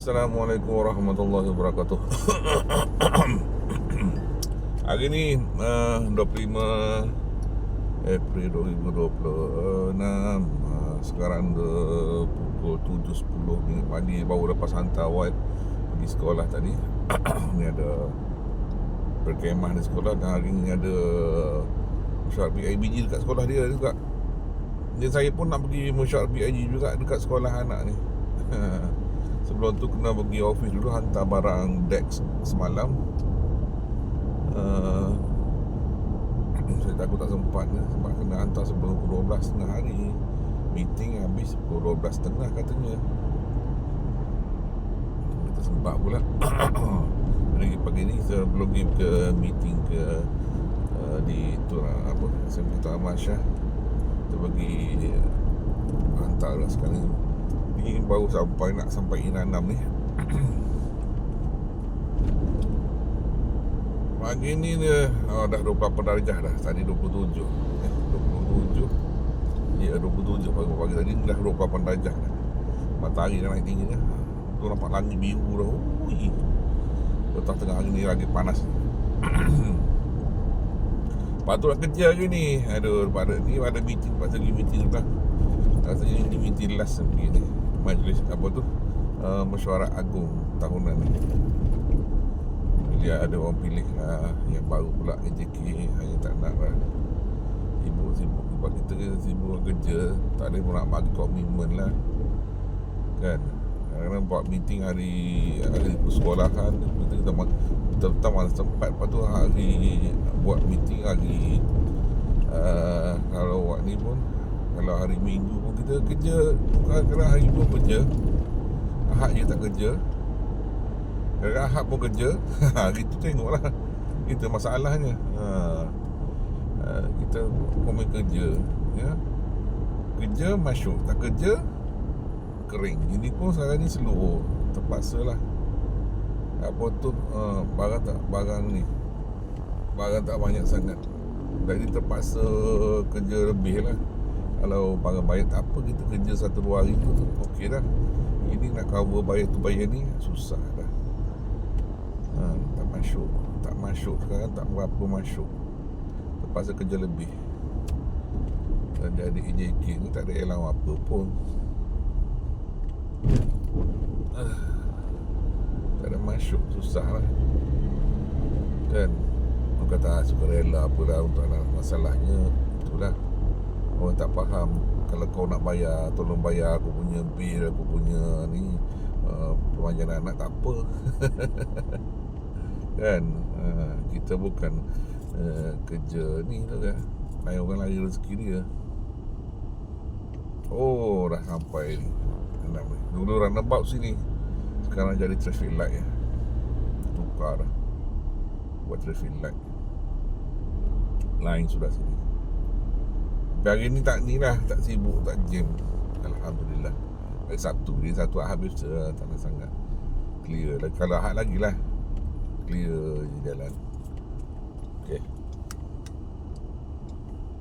Assalamualaikum warahmatullahi wabarakatuh. Hari ni 25 April 2026. Sekarang pukul 7.10 minit pagi. Baru lepas hantar wife pergi sekolah tadi. Ni ada berkemah di sekolah. Dan hari ni ada mesyuarat PIBG dekat sekolah dia juga. Dan saya pun nak pergi mesyuarat PIBG juga dekat sekolah anak ni. Sebelum tu kena pergi office dulu, hantar barang Dex semalam. Saya takut tak sempat sebab kena hantar sebelum pukul 12 tengah hari. Meeting habis pukul 12 tengah katanya. Kita sempat pula. Hari pagi ni saya belum pergi ke meeting di tu apa, SMK Taman Syah. Kita pergi hantar lah sekarang. Ni baru nak sampai Inanam ni. Pagi ni dia dah 28 darjah dah. Tadi 27. 27. Ya 27 pagi tadi dah 28 darjah dah. Matahari dah naik tinggi dah. Tu nampak langit biru dah. Ui. Lepas tengah hari ni lagi panas. Patut nak kerja hari ni. Aduh, pada ni ada meeting, pasal pergi meeting dah. Rasanya ni meeting last begini. Majlis apa tu, mesyuarat agung tahunan ni. Dia ada orang pilih lah, yang baru pula AJK. Hanya tak nak lah sibuk sebab kita sibuk kerja, tak ada pun nak bagi komitmen lah kan. Kadang-kadang buat meeting hari persekolahan, kita mana sempat. Lepas tu hari buat meeting hari kalau buat ni pun, kalau hari Minggu pun kita kerja. Kadang-kadang hari pun kerja, Ahad je tak kerja. Kadang-kadang Ahad pun kerja. Hari tu tengoklah kita masalahnya. Kita komen kerja, ya. Kerja masuk, tak kerja kering. Ini pun sekarang ni slow, terpaksa lah. Apa tu, barang tak banyak sangat, jadi terpaksa kerja lebih lah. Kalau barang bayar tak apa, kita kerja 1-2 hari tu okey dah. Ini nak cover bayar tu bayar ni susah dah. Tak masuk sekarang, tak berapa masuk, terpaksa kerja lebih. Dan jadi AJK ni tak ada elang apa pun. Tak ada masuk, susah lah kan. Orang kata suka rela apalah untuk masalahnya. Itulah, orang tak faham. Kalau kau nak bayar, tolong bayar aku punya bil, aku punya ni, pemanjangan anak, tak apa. Kan, kita bukan kerja ni tu kan, lain orang lari rezeki dia. Oh, dah sampai ni. Dulu roundabout sini, sekarang jadi traffic light ya. Tukar dah, buat traffic light lain sudah sini. Hari ni tak ni lah, tak sibuk, tak jam. Alhamdulillah. Hari Sabtu habis tak ada sangat clear. Kalau Ahad lagi lah clear je jalan.